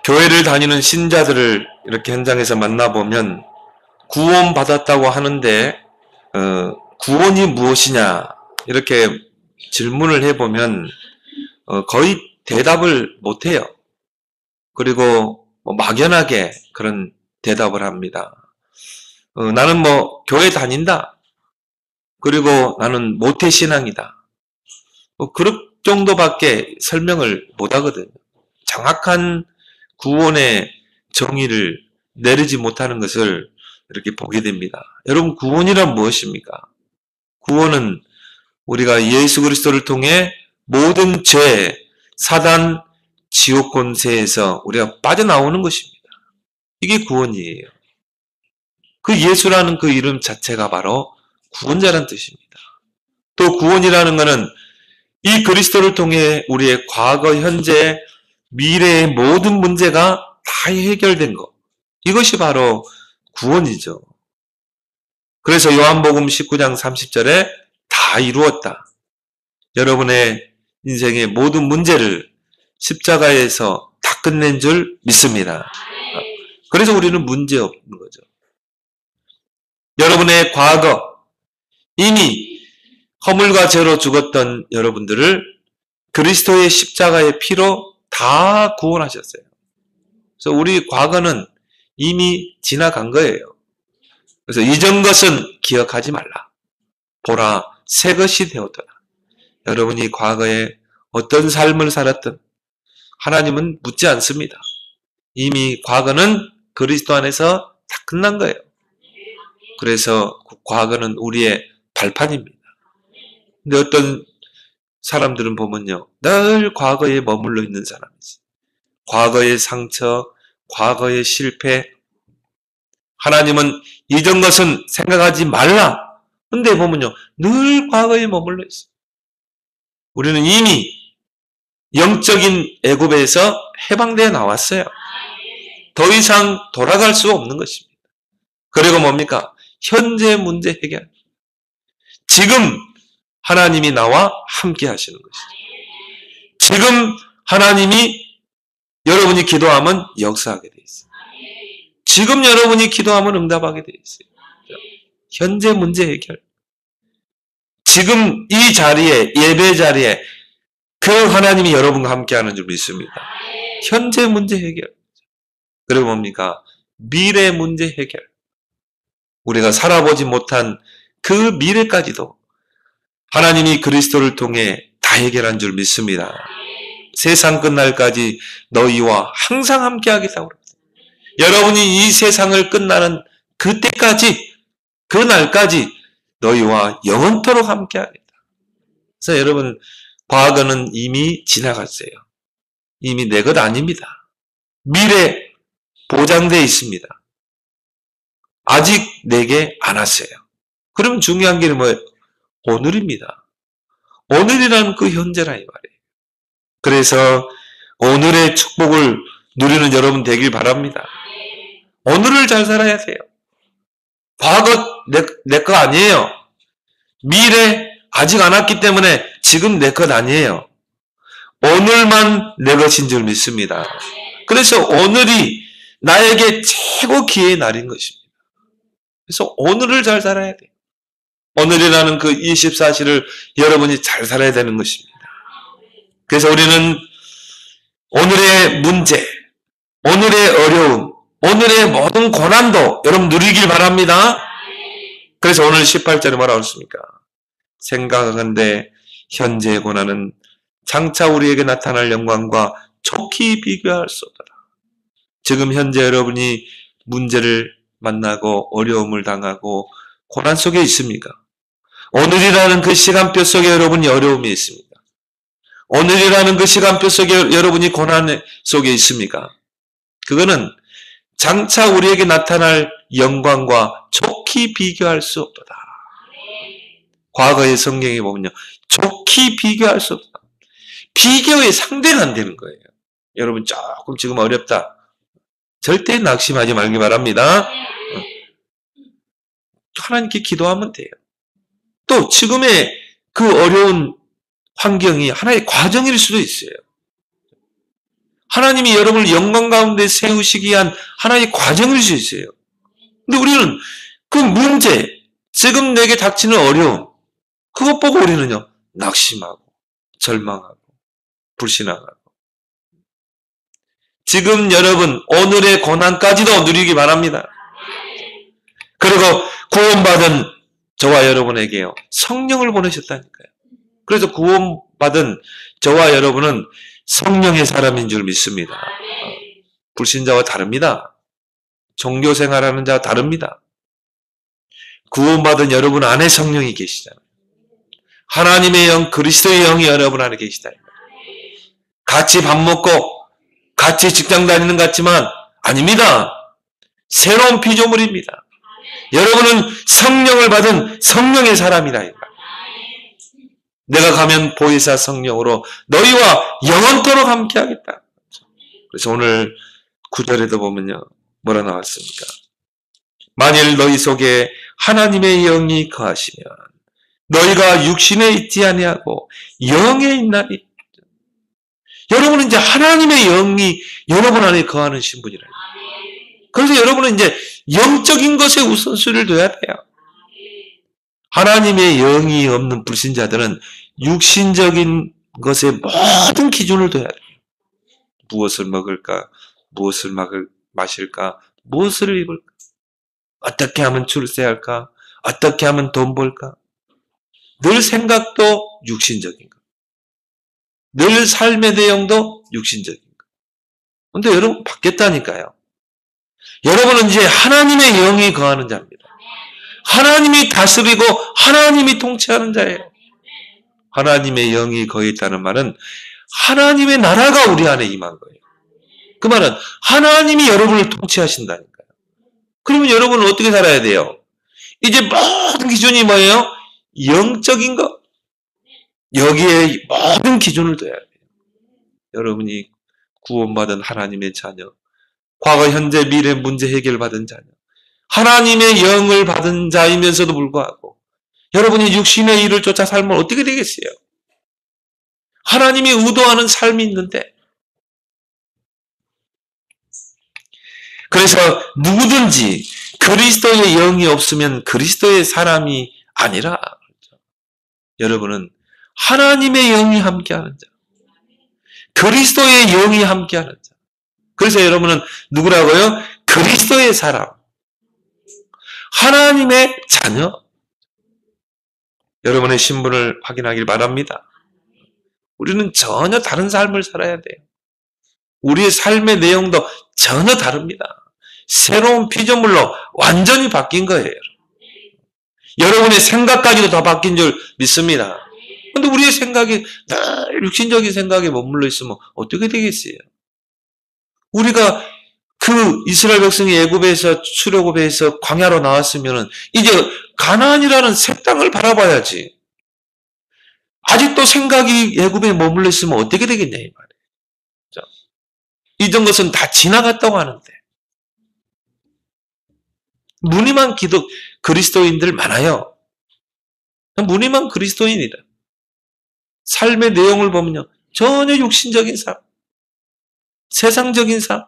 교회를 다니는 신자들을 이렇게 현장에서 만나보면 구원받았다고 하는데 구원이 무엇이냐 이렇게 질문을 해보면 거의 대답을 못해요. 그리고 막연하게 그런 대답을 합니다. 나는 교회 다닌다. 그리고 나는 모태신앙이다. 그럴 정도밖에 설명을 못하거든요. 정확한 구원의 정의를 내리지 못하는 것을 이렇게 보게 됩니다. 여러분, 구원이란 무엇입니까? 구원은 우리가 예수 그리스도를 통해 모든 죄, 사단, 지옥 권세에서 우리가 빠져나오는 것입니다. 이게 구원이에요. 그 예수라는 그 이름 자체가 바로 구원자라는 뜻입니다. 또 구원이라는 것은 이 그리스도를 통해 우리의 과거, 현재, 미래의 모든 문제가 다 해결된 것. 이것이 바로 구원이죠. 그래서 요한복음 19장 30절에 다 이루었다. 여러분의 인생의 모든 문제를 십자가에서 다 끝낸 줄 믿습니다. 그래서 우리는 문제 없는 거죠. 여러분의 과거, 이미 허물과 죄로 죽었던 여러분들을 그리스도의 십자가의 피로 다 구원하셨어요. 그래서 우리 과거는 이미 지나간 거예요. 그래서 이전 것은 기억하지 말라. 보라, 새 것이 되었더라. 여러분이 과거에 어떤 삶을 살았든 하나님은 묻지 않습니다. 이미 과거는 그리스도 안에서 다 끝난 거예요. 그래서 과거는 우리의 발판입니다. 근데 어떤 사람들은 보면요, 늘 과거에 머물러 있는 사람이지. 과거의 상처, 과거의 실패. 하나님은 이전 것은 생각하지 말라. 근데 보면요, 늘 과거에 머물러 있어요. 우리는 이미 영적인 애굽에서 해방되어 나왔어요. 더 이상 돌아갈 수 없는 것입니다. 그리고 뭡니까? 현재 문제 해결. 지금 하나님이 나와 함께 하시는 것이죠. 지금 하나님이 여러분이 기도하면 역사하게 되어 있어요. 지금 여러분이 기도하면 응답하게 되어 있어요. 현재 문제 해결. 지금 이 자리에, 예배 자리에 그 하나님이 여러분과 함께 하는 줄 믿습니다. 현재 문제 해결. 그리고 뭡니까? 미래 문제 해결. 우리가 살아보지 못한 그 미래까지도 하나님이 그리스도를 통해 다 해결한 줄 믿습니다. 세상 끝날까지 너희와 항상 함께 하겠다고 그럽니다. 여러분이 이 세상을 끝나는 그때까지, 그 날까지 너희와 영원토록 함께 하겠다. 그래서 여러분, 과거는 이미 지나갔어요. 이미 내 것 아닙니다. 미래 보장되어 있습니다. 아직 내게 안 왔어요. 그러면 중요한 게 뭐예요? 오늘입니다. 오늘이라는 그 현재라 이 말이에요. 그래서 오늘의 축복을 누리는 여러분 되길 바랍니다. 오늘을 잘 살아야 돼요. 과거 내 거 아니에요. 미래 아직 안 왔기 때문에 지금 내 것 아니에요. 오늘만 내 것인 줄 믿습니다. 그래서 오늘이 나에게 최고 기회의 날인 것입니다. 그래서 오늘을 잘 살아야 돼요. 오늘이라는 그 24시를 여러분이 잘 살아야 되는 것입니다. 그래서 우리는 오늘의 문제, 오늘의 어려움, 오늘의 모든 고난도 여러분 누리길 바랍니다. 그래서 오늘 18절에 뭐라고 했습니까? 생각하건대 현재의 고난은 장차 우리에게 나타날 영광과 촉히 비교할 수 없더라. 지금 현재 여러분이 문제를 만나고 어려움을 당하고 고난 속에 있습니까? 오늘이라는 그 시간표 속에 여러분이 어려움이 있습니까? 오늘이라는 그 시간표 속에 여러분이 고난 속에 있습니까? 그거는 장차 우리에게 나타날 영광과 촉히 비교할 수 없도다. 과거의 성경에 보면요, 촉히 비교할 수 없다. 비교의 상대가 안 되는 거예요. 여러분 조금 지금 어렵다. 절대 낙심하지 말기 바랍니다. 하나님께 기도하면 돼요. 또 지금의 그 어려운 환경이 하나의 과정일 수도 있어요. 하나님이 여러분을 영광 가운데 세우시기 위한 하나의 과정일 수 있어요. 근데 우리는 그 문제, 지금 내게 닥치는 어려움, 그것 보고 우리는요, 낙심하고, 절망하고, 불신하고. 지금 여러분, 오늘의 고난까지도 누리기 바랍니다. 그리고 구원받은 저와 여러분에게요, 성령을 보내셨다니까요. 그래서 구원받은 저와 여러분은 성령의 사람인 줄 믿습니다. 불신자와 다릅니다. 종교생활하는 자와 다릅니다. 구원받은 여러분 안에 성령이 계시잖아요. 하나님의 영, 그리스도의 영이 여러분 안에 계시다. 같이 밥 먹고 같이 직장 다니는 것 같지만 아닙니다. 새로운 피조물입니다. 여러분은 성령을 받은 성령의 사람이라. 내가 가면 보혜사 성령으로 너희와 영원토록 함께하겠다. 그래서 오늘 9절에도 보면요, 뭐라 나왔습니까? 만일 너희 속에 하나님의 영이 거하시면 너희가 육신에 있지 아니하고 영에 있나니. 여러분은 이제 하나님의 영이 여러분 안에 거하는 신분이라. 그래서 여러분은 이제 영적인 것에 우선순위를 둬야 돼요. 하나님의 영이 없는 불신자들은 육신적인 것에 모든 기준을 둬야 돼요. 무엇을 먹을까? 무엇을 마실까? 무엇을 입을까? 어떻게 하면 출세할까? 어떻게 하면 돈 벌까? 늘 생각도 육신적인 것. 늘 삶의 내용도 육신적인 것. 근데 여러분 바뀌었다니까요. 여러분은 이제 하나님의 영이 거하는 자입니다. 하나님이 다스리고 하나님이 통치하는 자예요. 하나님의 영이 거해 있다는 말은 하나님의 나라가 우리 안에 임한 거예요. 그 말은 하나님이 여러분을 통치하신다니까요. 그러면 여러분은 어떻게 살아야 돼요? 이제 모든 기준이 뭐예요? 영적인 것. 여기에 모든 기준을 둬야 돼요. 여러분이 구원받은 하나님의 자녀, 과거, 현재, 미래 문제 해결받은 자녀, 하나님의 영을 받은 자이면서도 불구하고 여러분이 육신의 일을 쫓아 살면 어떻게 되겠어요? 하나님이 의도하는 삶이 있는데. 그래서 누구든지 그리스도의 영이 없으면 그리스도의 사람이 아니라, 여러분은 하나님의 영이 함께하는 자, 그리스도의 영이 함께하는 자. 그래서 여러분은 누구라고요? 그리스도의 사람, 하나님의 자녀. 여러분의 신분을 확인하길 바랍니다. 우리는 전혀 다른 삶을 살아야 돼요. 우리의 삶의 내용도 전혀 다릅니다. 새로운 피조물로 완전히 바뀐 거예요. 여러분의 생각까지도 다 바뀐 줄 믿습니다. 그런데 우리의 생각이 늘 육신적인 생각에 머물러 있으면 어떻게 되겠어요? 우리가 그 이스라엘 백성이 애굽에서 출애굽에서 광야로 나왔으면 이제 가나안이라는 새 땅을 바라봐야지. 아직도 생각이 애굽에 머물러 있으면 어떻게 되겠냐 이 말이에요. 이런 것은 다 지나갔다고 하는데. 무늬만 그리스도인들 많아요. 무늬만 그리스도인이다. 삶의 내용을 보면요, 전혀 육신적인 삶, 세상적인 삶.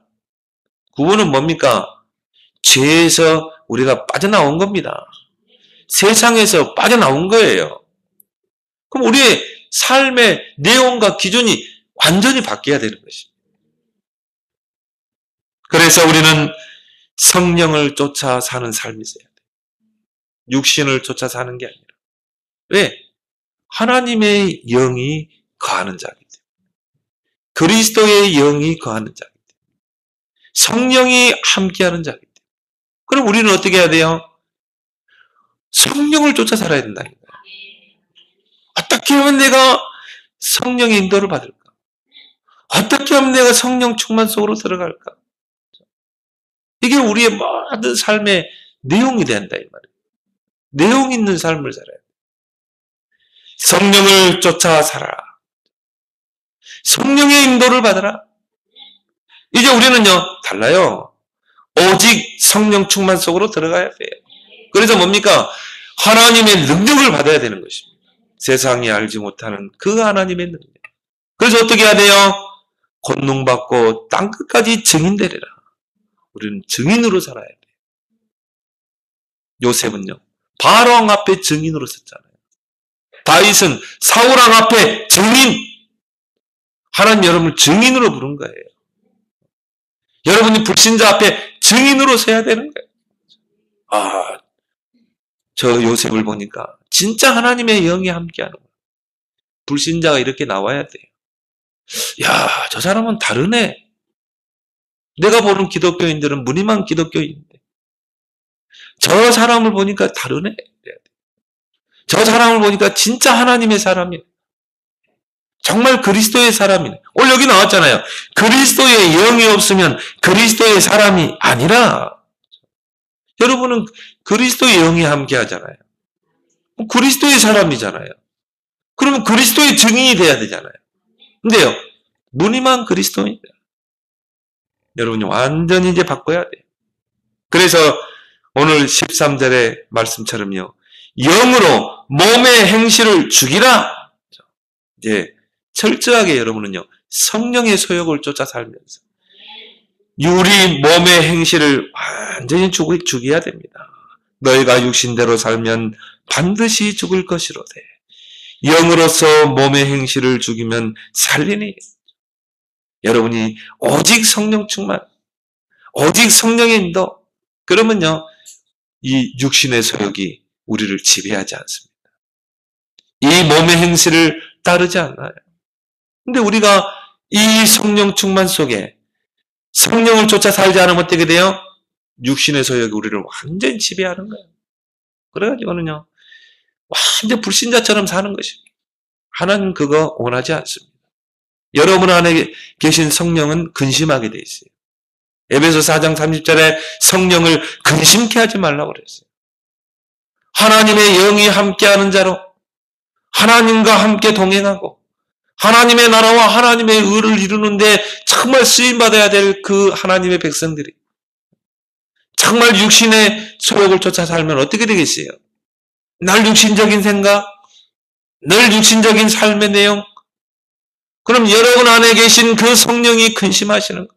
구원은 뭡니까? 죄에서 우리가 빠져나온 겁니다. 세상에서 빠져나온 거예요. 그럼 우리의 삶의 내용과 기준이 완전히 바뀌어야 되는 것입니다. 그래서 우리는 성령을 쫓아 사는 삶이 있어야 돼요. 육신을 쫓아 사는 게 아니라. 왜? 하나님의 영이 거하는 자이기 때문에. 그리스도의 영이 거하는 자이기 때문에. 성령이 함께하는 자이기 때문에. 그럼 우리는 어떻게 해야 돼요? 성령을 쫓아 살아야 된다는 거예요. 어떻게 하면 내가 성령의 인도를 받을까? 어떻게 하면 내가 성령 충만 속으로 들어갈까? 이게 우리의 모든 삶의 내용이 된다 이 말이에요. 내용 있는 삶을 살아야 돼. 성령을 쫓아 살아라. 성령의 인도를 받아라. 이제 우리는요, 달라요. 오직 성령 충만 속으로 들어가야 돼요. 그래서 뭡니까? 하나님의 능력을 받아야 되는 것입니다. 세상이 알지 못하는 그 하나님의 능력. 그래서 어떻게 해야 돼요? 권능받고 땅끝까지 증인되리라. 우리는 증인으로 살아야 돼. 요셉은요, 바로왕 앞에 증인으로 섰잖아요. 다윗은 사울왕 앞에 증인. 하나님 여러분을 증인으로 부른 거예요. 여러분이 불신자 앞에 증인으로 서야 되는 거예요. 아, 저 요셉을 보니까 진짜 하나님의 영이 함께하는 거예요. 불신자가 이렇게 나와야 돼요. 야, 저 사람은 다르네. 내가 보는 기독교인들은 무늬만 기독교인인데 저 사람을 보니까 다르네. 저 사람을 보니까 진짜 하나님의 사람이네. 정말 그리스도의 사람이네. 오늘 여기 나왔잖아요. 그리스도의 영이 없으면 그리스도의 사람이 아니라. 여러분은 그리스도의 영이 함께 하잖아요. 그리스도의 사람이잖아요. 그러면 그리스도의 증인이 돼야 되잖아요. 근데요, 무늬만 그리스도인이다. 여러분이 완전히 이제 바꿔야 돼요. 그래서 오늘 13절의 말씀처럼요, 영으로 몸의 행실을 죽이라. 이제 철저하게 여러분은요, 성령의 소욕을 쫓아 살면서 우리 몸의 행실을 완전히 죽여야 됩니다. 너희가 육신대로 살면 반드시 죽을 것이로되 영으로서 몸의 행실을 죽이면 살리니. 여러분이 오직 성령 충만, 오직 성령의 인도, 그러면요, 이 육신의 소욕이 우리를 지배하지 않습니다. 이 몸의 행실을 따르지 않아요. 근데 우리가 이 성령 충만 속에 성령을 쫓아 살지 않으면 어떻게 돼요? 육신의 소욕이 우리를 완전히 지배하는 거예요. 그래가지고는요, 완전 불신자처럼 사는 것입니다. 하나님 그거 원하지 않습니다. 여러분 안에 계신 성령은 근심하게 돼 있어요. 에베소 4장 30절에 성령을 근심케 하지 말라고 그랬어요. 하나님의 영이 함께하는 자로 하나님과 함께 동행하고 하나님의 나라와 하나님의 의를 이루는데 정말 쓰임받아야 될 그 하나님의 백성들이 정말 육신의 소욕을 쫓아 살면 어떻게 되겠어요? 늘 육신적인 생각, 늘 육신적인 삶의 내용. 그럼 여러분 안에 계신 그 성령이 근심하시는 거예요.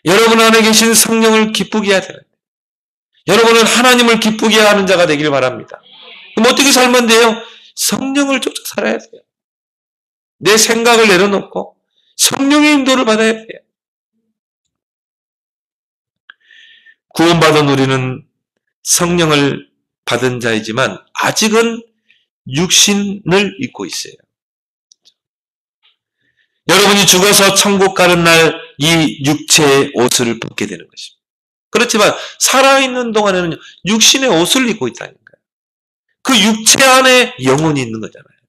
여러분 안에 계신 성령을 기쁘게 해야 돼요. 여러분은 하나님을 기쁘게 하는 자가 되길 바랍니다. 그럼 어떻게 살면 돼요? 성령을 쫓아 살아야 돼요. 내 생각을 내려놓고 성령의 인도를 받아야 돼요. 구원받은 우리는 성령을 받은 자이지만 아직은 육신을 입고 있어요. 여러분이 죽어서 천국 가는 날 이 육체의 옷을 벗게 되는 것입니다. 그렇지만 살아있는 동안에는 육신의 옷을 입고 있다니까요. 그 육체 안에 영혼이 있는 거잖아요.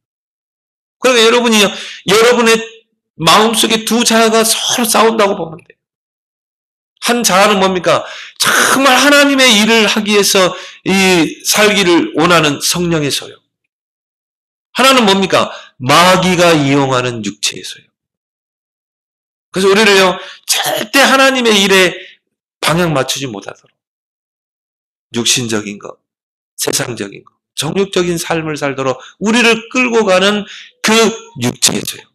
그러니까 여러분이 여러분의 마음속에 두 자아가 서로 싸운다고 보면 돼요. 한 자아는 뭡니까? 정말 하나님의 일을 하기 위해서 이 살기를 원하는 성령의 소욕. 하나는 뭡니까? 마귀가 이용하는 육체의 소욕. 그래서 우리를요, 절대 하나님의 일에 방향 맞추지 못하도록 육신적인 것, 세상적인 것, 정욕적인 삶을 살도록 우리를 끌고 가는 그 육체의 소욕.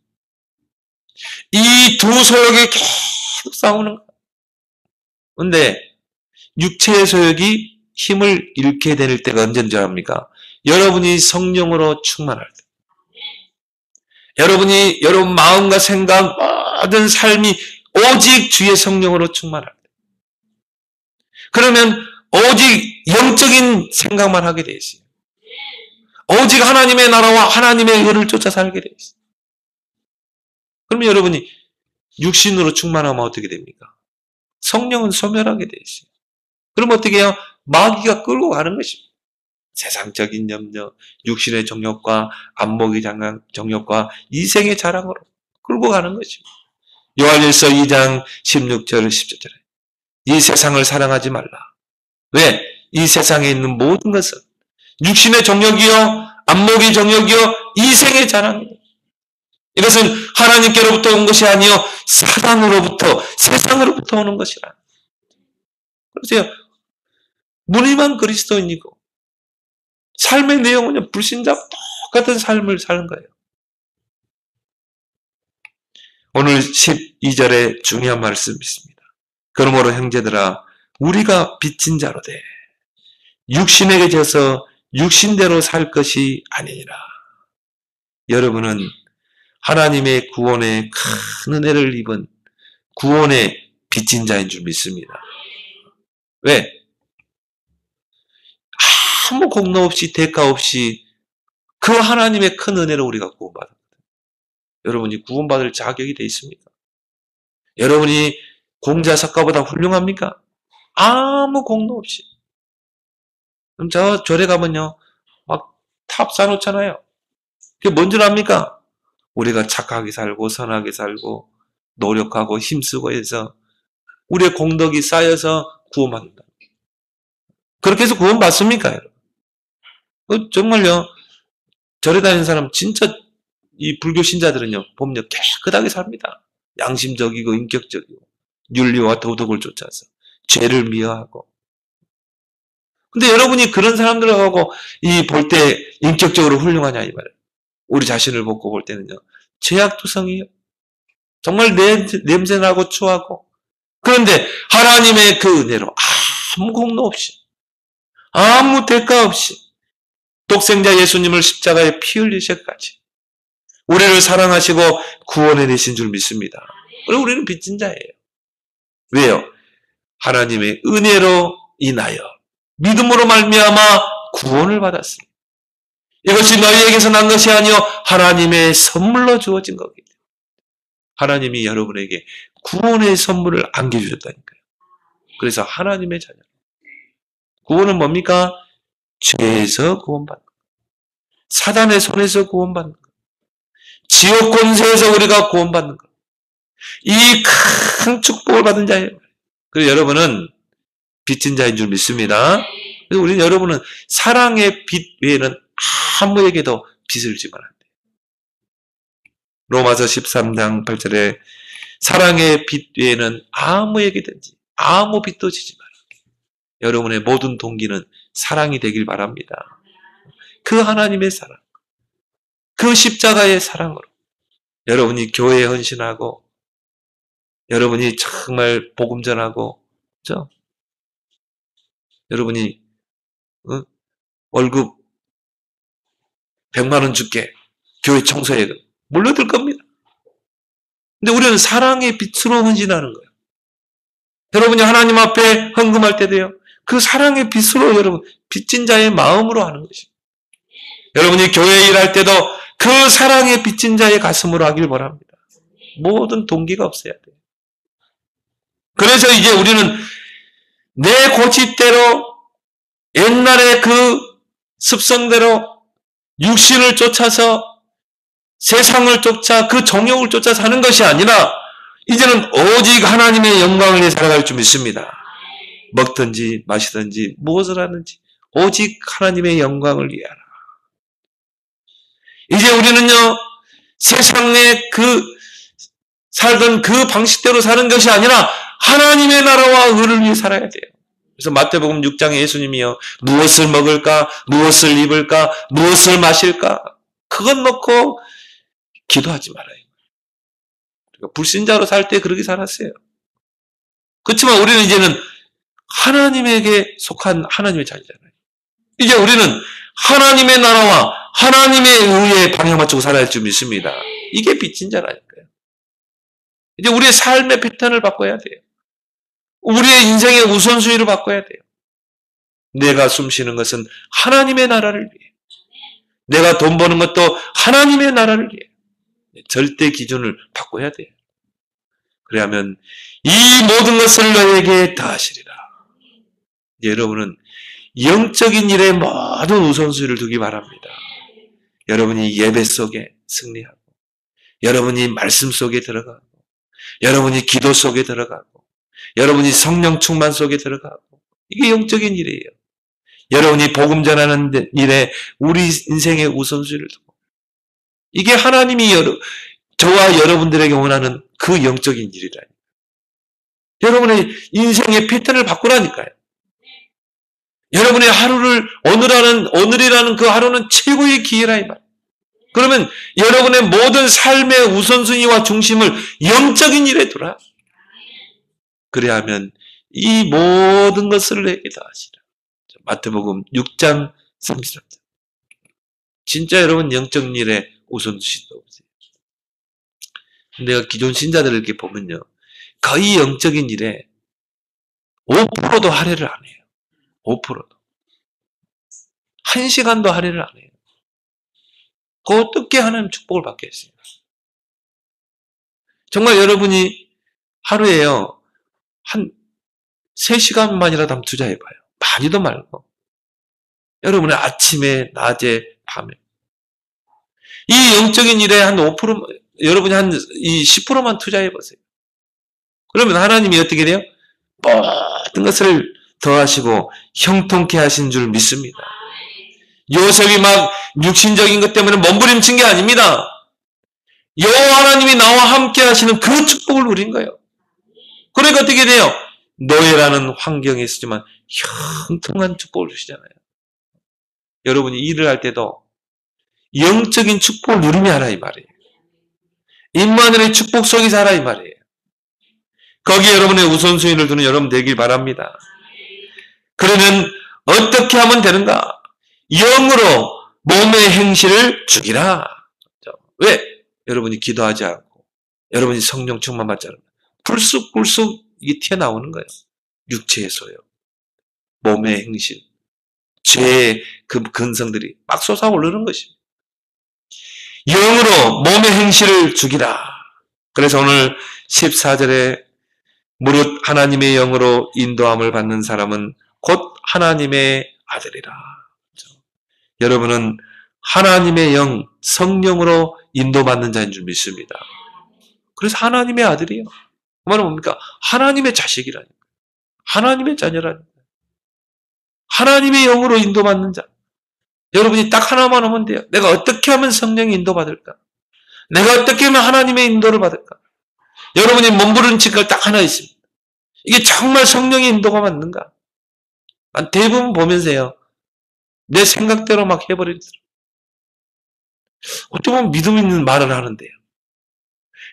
이 두 소욕이 계속 싸우는 거예요. 그런데 육체의 소욕이 힘을 잃게 될 때가 언제인지 압니까? 여러분이 성령으로 충만할 때. 여러분이 여러분 마음과 생각, 모든 삶이 오직 주의 성령으로 충만할 때. 그러면 오직 영적인 생각만 하게 돼 있어요. 오직 하나님의 나라와 하나님의 의를 쫓아 살게 돼 있어요. 그러면 여러분이 육신으로 충만하면 어떻게 됩니까? 성령은 소멸하게 돼 있어요. 그럼 어떻게 해요? 마귀가 끌고 가는 것입니다. 세상적인 염려, 육신의 정욕과 안목의 정욕과 이생의 자랑으로 끌고 가는 것입니다. 요한일서 2장 16절 17절에 이 세상을 사랑하지 말라. 왜? 이 세상에 있는 모든 것은 육신의 정욕이요, 안목의 정욕이요, 이생의 자랑이요. 이것은 하나님께로부터 온 것이 아니요 사단으로부터, 세상으로부터 오는 것이라. 그러세요. 무늬만 그리스도인이고 삶의 내용은 불신자 똑같은 삶을 사는 거예요. 오늘 12절의 중요한 말씀이 있습니다. 그러므로 형제들아 우리가 빚진 자로 돼 육신에게 져서 육신대로 살 것이 아니니라. 여러분은 하나님의 구원의 큰 은혜를 입은 구원의 빚진 자인 줄 믿습니다. 왜? 아무 공로 없이 대가 없이 그 하나님의 큰 은혜를 우리가 구원받았거든요. 여러분이 구원받을 자격이 돼 있습니까? 여러분이 공자석가보다 훌륭합니까? 아무 공로 없이. 그럼 저 절에 가면요 막 탑 쌓아놓잖아요. 그게 뭔 줄 압니까? 우리가 착하게 살고 선하게 살고 노력하고 힘쓰고 해서 우리의 공덕이 쌓여서 구원받는다. 그렇게 해서 구원받습니까? 여러분? 정말요 절에 다니는 사람 진짜 이 불교 신자들은요 보면요 깨끗하게 삽니다. 양심적이고 인격적이고 윤리와 도덕을 쫓아서 죄를 미워하고. 근데 여러분이 그런 사람들하고 이 볼 때 인격적으로 훌륭하냐 이 말이에요. 우리 자신을 보고 볼 때는요 죄악투성이에요. 정말 냄새나고 추하고. 그런데 하나님의 그 은혜로 아무 공로 없이 아무 대가 없이 독생자 예수님을 십자가에 피 흘리셔까지 우리를 사랑하시고 구원해 내신 줄 믿습니다. 그리고 우리는 빚진 자예요. 왜요? 하나님의 은혜로 인하여 믿음으로 말미암아 구원을 받았습니다. 이것이 너희에게서 난 것이 아니요 하나님의 선물로 주어진 거기 때문에 하나님이 여러분에게 구원의 선물을 안겨주셨다니까요. 그래서 하나님의 자녀. 구원은 뭡니까? 죄에서 구원받는 것. 사단의 손에서 구원받는 것. 지옥 권세에서 우리가 구원받는 것. 이 큰 축복을 받은 자예요. 그래서 여러분은 빚진 자인 줄 믿습니다. 그래서 우리는 여러분은 사랑의 빚 외에는 아무에게도 빚을 지면 안 돼요. 로마서 13장 8절에 사랑의 빚 외에는 아무에게든지 아무 빚도 지지 마라. 여러분의 모든 동기는 사랑이 되길 바랍니다. 그 하나님의 사랑, 그 십자가의 사랑으로 여러분이 교회에 헌신하고 여러분이 정말 복음 전하고 그렇죠? 여러분이 월급 100만 원 줄게 교회 청소해도 몰려들 겁니다. 근데 우리는 사랑의 빛으로 헌신하는 거예요. 여러분이 하나님 앞에 헌금할 때도요. 그 사랑의 빛으로 여러분 빚진 자의 마음으로 하는 것입니다. 여러분이 교회에 일할 때도 그 사랑의 빚진 자의 가슴으로 하길 바랍니다. 모든 동기가 없어야 돼요. 그래서 이제 우리는 내 고집대로 옛날의 그 습성대로 육신을 쫓아서 세상을 쫓아 그 정욕을 쫓아 사는 것이 아니라 이제는 오직 하나님의 영광을 위해 살아갈 줄 믿습니다. 먹든지 마시든지 무엇을 하든지 오직 하나님의 영광을 위해 하라. 이제 우리는요 세상에 그 살던 그 방식대로 사는 것이 아니라 하나님의 나라와 의를 위해 살아야 돼요. 그래서 마태복음 6장에 예수님이요 무엇을 먹을까 무엇을 입을까 무엇을 마실까 그것 놓고 기도하지 말아요. 그러니까 불신자로 살 때 그렇게 살았어요. 그렇지만 우리는 이제는 하나님에게 속한 하나님의 자녀잖아요. 이제 우리는 하나님의 나라와 하나님의 의에 방향 맞추고 살아야 할 줄 믿습니다. 이게 빚진 자라니까요. 이제 우리의 삶의 패턴을 바꿔야 돼요. 우리의 인생의 우선순위를 바꿔야 돼요. 내가 숨쉬는 것은 하나님의 나라를 위해. 내가 돈 버는 것도 하나님의 나라를 위해. 절대 기준을 바꿔야 돼요. 그래야면 이 모든 것을 너에게 다하시리라. 여러분은 영적인 일에 모든 우선순위를 두기 바랍니다. 여러분이 예배 속에 승리하고 여러분이 말씀 속에 들어가고 여러분이 기도 속에 들어가고 여러분이 성령 충만 속에 들어가고 이게 영적인 일이에요. 여러분이 복음 전하는 일에 우리 인생의 우선순위를 두고 이게 하나님이 저와 여러분들에게 원하는 그 영적인 일이라니. 여러분의 인생의 패턴을 바꾸라니까요. 여러분의 하루를 오늘이라는 그 하루는 최고의 기회라 이 말. 그러면 여러분의 모든 삶의 우선순위와 중심을 영적인 일에 두라. 그래야 하면 이 모든 것을 내게 더하시라. 마태복음 6장 33절. 진짜 여러분 영적인 일에 우선순위 놓으세요. 내가 기존 신자들을 이렇게 보면요. 거의 영적인 일에 5%도 할애를 안 해요. 5%도. 1시간도 할애를 안 해요. 그 어떻게 하나님 축복을 받겠어요? 정말 여러분이 하루에요. 한 3시간만이라도 한번 투자해봐요. 많이도 말고. 여러분의 아침에, 낮에, 밤에. 이 영적인 일에 한 5%, 여러분이 한 이 10%만 투자해보세요. 그러면 하나님이 어떻게 돼요? 모든 것을 더하시고 형통케 하신 줄 믿습니다. 요셉이 막 육신적인 것 때문에 몸부림친 게 아닙니다. 여호와 하나님이 나와 함께 하시는 그 축복을 누린 거예요. 그러니까 어떻게 돼요? 노예라는 환경에 있었지만 형통한 축복을 주시잖아요. 여러분이 일을 할 때도 영적인 축복을 누리며 하라 이 말이에요. 임마누엘의 축복 속에서 하라 이 말이에요. 거기에 여러분의 우선순위를 두는 여러분 되길 바랍니다. 그러면 어떻게 하면 되는가? 영으로 몸의 행실을 죽이라. 왜? 여러분이 기도하지 않고 여러분이 성령 충만 받지 않으면 불쑥불쑥 이게 튀어나오는 거예요. 육체에서요. 몸의 행실, 죄의 그 근성들이 막 솟아오르는 것입니다. 영으로 몸의 행실을 죽이라. 그래서 오늘 14절에 무릇 하나님의 영으로 인도함을 받는 사람은 곧 하나님의 아들이라. 그렇죠? 여러분은 하나님의 영, 성령으로 인도받는 자인 줄 믿습니다. 그래서 하나님의 아들이에요. 그 말은 뭡니까? 하나님의 자식이라는 거예요. 하나님의 자녀라는 거예요. 하나님의 영으로 인도받는 자. 여러분이 딱 하나만 하면 돼요. 내가 어떻게 하면 성령이 인도받을까? 내가 어떻게 하면 하나님의 인도를 받을까? 여러분이 몸부림칠 걸 딱 하나 있습니다. 이게 정말 성령의 인도가 맞는가? 대부분 보면서요. 내 생각대로 막 해버리는 사람. 어떻게 보면 믿음 있는 말을 하는데요.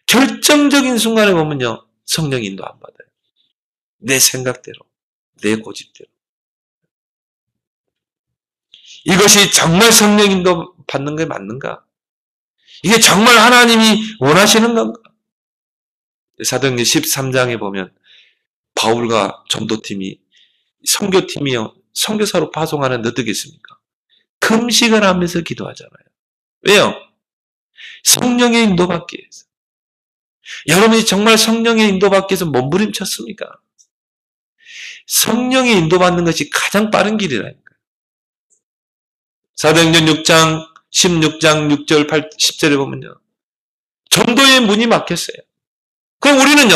결정적인 순간에 보면요. 성령 인도 안 받아요. 내 생각대로, 내 고집대로. 이것이 정말 성령 인도 받는 게 맞는가? 이게 정말 하나님이 원하시는 건가? 사도행전 13장에 보면 바울과 전도팀이 선교팀이요. 선교사로 파송하는 어떻게 있습니까? 금식을 하면서 기도하잖아요. 왜요? 성령의 인도받기 위해서. 여러분이 정말 성령의 인도받기 위해서 몸부림쳤습니까? 성령의 인도받는 것이 가장 빠른 길이라니까요. 사도행전 6장, 16장 6절, 8, 10절에 보면요. 전도의 문이 막혔어요. 그럼 우리는요.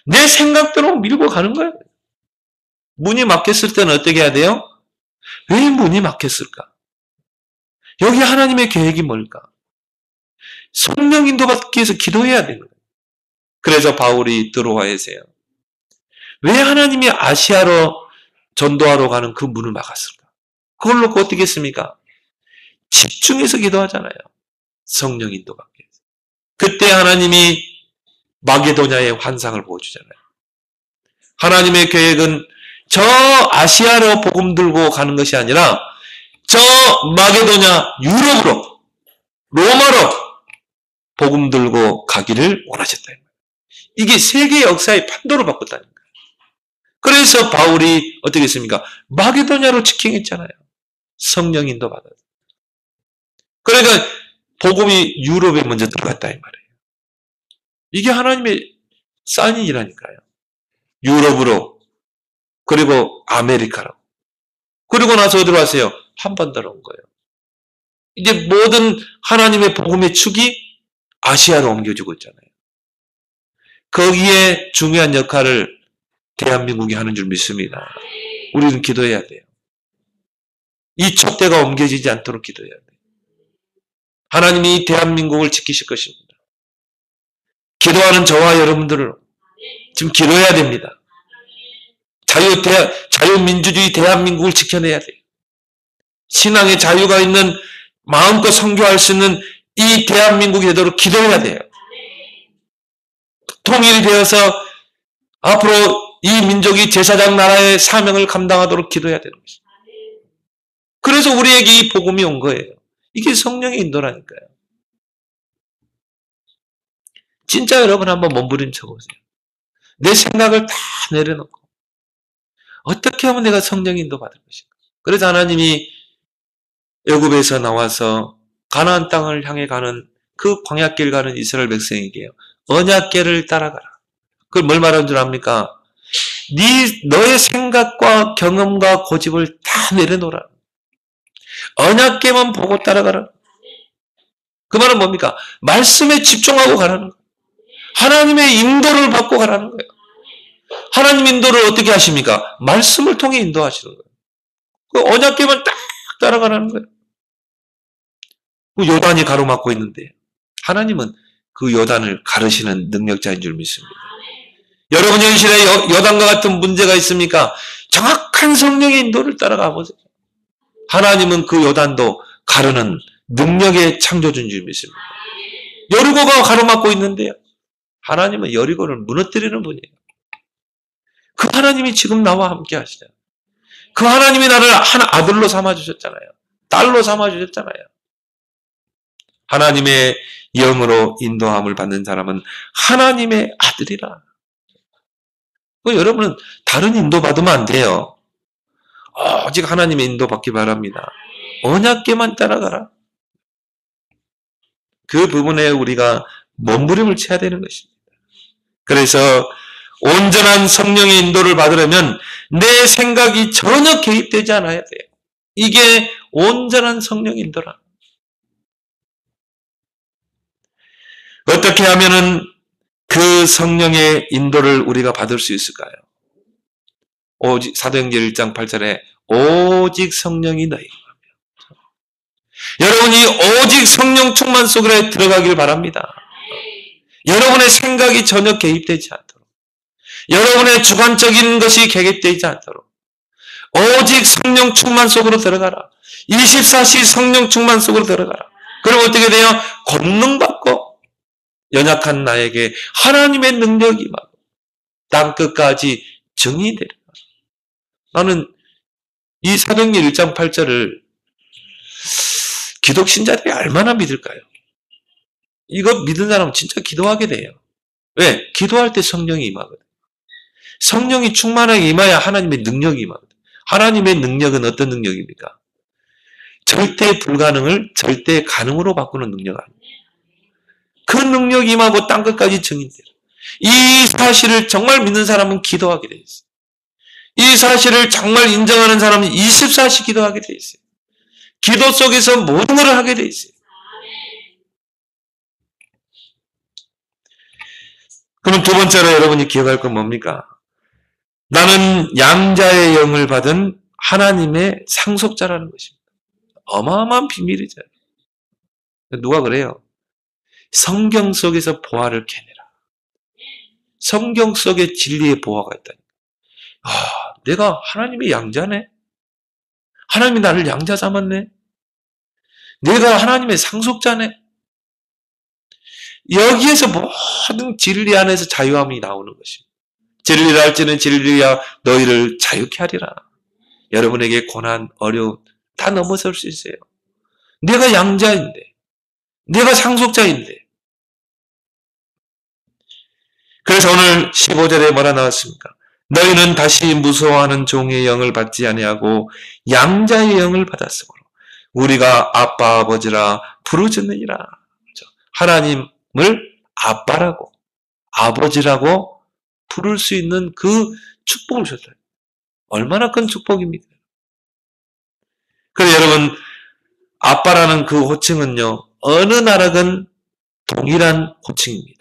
내 생각대로 밀고 가는 거예요. 문이 막혔을 때는 어떻게 해야 돼요? 왜 문이 막혔을까? 여기 하나님의 계획이 뭘까? 성령 인도받기 위해서 기도해야 되는 거예요. 그래서 바울이 드로아에서요. 왜 하나님이 아시아로 전도하러 가는 그 문을 막았을까? 그걸 놓고 어떻게 했습니까? 집중해서 기도하잖아요. 성령 인도받기 위해서. 그때 하나님이 마게도냐의 환상을 보여주잖아요. 하나님의 계획은 저 아시아로 복음 들고 가는 것이 아니라 저 마게도냐 유럽으로 로마로 복음 들고 가기를 원하셨다. 이게 세계 역사의 판도를 바꿨다는 거예요. 그래서 바울이 어떻게 했습니까? 마게도냐로 직행했잖아요. 성령 인도 받아서. 그러니까 복음이 유럽에 먼저 들어갔다 이 말이에요. 이게 하나님의 사인이라니까요. 유럽으로 그리고 아메리카로 그리고 나서 어디로 왔어요? 한반도로 온 거예요. 이제 모든 하나님의 복음의 축이 아시아로 옮겨지고 있잖아요. 거기에 중요한 역할을 대한민국이 하는 줄 믿습니다. 우리는 기도해야 돼요. 이 촛대가 옮겨지지 않도록 기도해야 돼요. 하나님이 대한민국을 지키실 것입니다. 기도하는 저와 여러분들은 지금 기도해야 됩니다. 자유민주주의 대한민국을 지켜내야 돼요. 신앙의 자유가 있는 마음껏 선교할 수 있는 이 대한민국이 되도록 기도해야 돼요. 통일이 되어서 앞으로 이 민족이 제사장 나라의 사명을 감당하도록 기도해야 되는 것입니다. 그래서 우리에게 이 복음이 온 거예요. 이게 성령의 인도라니까요. 진짜 여러분 한번 몸부림쳐 보세요. 내 생각을 다 내려놓고 어떻게 하면 내가 성령의 인도 받을 것인가. 그래서 하나님이 애굽에서 나와서 가나안 땅을 향해 가는 그 광야길 가는 이스라엘 백성에게요. 언약궤를 따라가라. 그걸 뭘 말하는 줄 압니까? 너의 생각과 경험과 고집을 다 내려놓으라. 언약궤만 보고 따라가라. 그 말은 뭡니까? 말씀에 집중하고 가라는 거예요. 하나님의 인도를 받고 가라는 거예요. 하나님 인도를 어떻게 하십니까? 말씀을 통해 인도하시는 거예요. 그 언약궤만 딱 따라가라는 거예요. 그 요단이 가로막고 있는데 하나님은 그 요단을 가르시는 능력자인 줄 믿습니다. 여러분 현실에 요단과 같은 문제가 있습니까? 정확한 성령의 인도를 따라가 보세요. 하나님은 그 요단도 가르는 능력의 창조주인 줄 믿습니다. 여리고가 가로막고 있는데요. 하나님은 여리고를 무너뜨리는 분이에요. 그 하나님이 지금 나와 함께 하시잖아요. 그 하나님이 나를 한 아들로 삼아주셨잖아요. 딸로 삼아주셨잖아요. 하나님의 영으로 인도함을 받는 사람은 하나님의 아들이라. 여러분은 다른 인도 받으면 안 돼요. 오직 하나님의 인도 받기 바랍니다. 언약궤만 따라가라. 그 부분에 우리가 몸부림을 쳐야 되는 것입니다. 그래서 온전한 성령의 인도를 받으려면 내 생각이 전혀 개입되지 않아야 돼요. 이게 온전한 성령 인도라. 어떻게 하면은 그 성령의 인도를 우리가 받을 수 있을까요? 오직 사도행전 1장 8절에 오직 성령이 너희에게 여러분이 오직 성령 충만 속으로 들어가길 바랍니다. 여러분의 생각이 전혀 개입되지 않도록, 여러분의 주관적인 것이 개입되지 않도록 오직 성령 충만 속으로 들어가라. 24시 성령 충만 속으로 들어가라. 그럼 어떻게 돼요? 권능 받고 연약한 나에게 하나님의 능력이 임하고 땅끝까지 정의되리라. 나는 이 사도행전 1장 8절을 기독신자들이 얼마나 믿을까요? 이거 믿은 사람은 진짜 기도하게 돼요. 왜? 기도할 때 성령이 임하거든. 성령이 충만하게 임해야 하나님의 능력이 임하거든. 하나님의 능력은 어떤 능력입니까? 절대 불가능을 절대 가능으로 바꾸는 능력 아닙니까? 그 능력이 임하고 땅끝까지 증인되라. 이 사실을 정말 믿는 사람은 기도하게 돼 있어요. 이 사실을 정말 인정하는 사람은 24시 기도하게 돼 있어요. 기도 속에서 모든 것을 하게 돼 있어요. 그럼 두 번째로 여러분이 기억할 건 뭡니까? 나는 양자의 영을 받은 하나님의 상속자라는 것입니다. 어마어마한 비밀이죠. 누가 그래요? 성경 속에서 보화를 캐내라. 성경 속에 진리의 보화가 있다니. 내가 하나님의 양자네? 하나님이 나를 양자 삼았네? 내가 하나님의 상속자네? 여기에서 모든 진리 안에서 자유함이 나오는 것입니다. 진리를 알지는 진리야 너희를 자유케 하리라. 여러분에게 고난, 어려움 다 넘어설 수 있어요. 내가 양자인데, 내가 상속자인데. 그래서 오늘 15절에 뭐라 나왔습니까? 너희는 다시 무서워하는 종의 영을 받지 아니하고 양자의 영을 받았으므로 우리가 아빠 아버지라 부르짖느니라. 하나님을 아빠라고 아버지라고 부를 수 있는 그 축복을 주셨어요. 얼마나 큰 축복입니까? 그래서 여러분, 아빠라는 그 호칭은요, 어느 나라건 동일한 호칭입니다.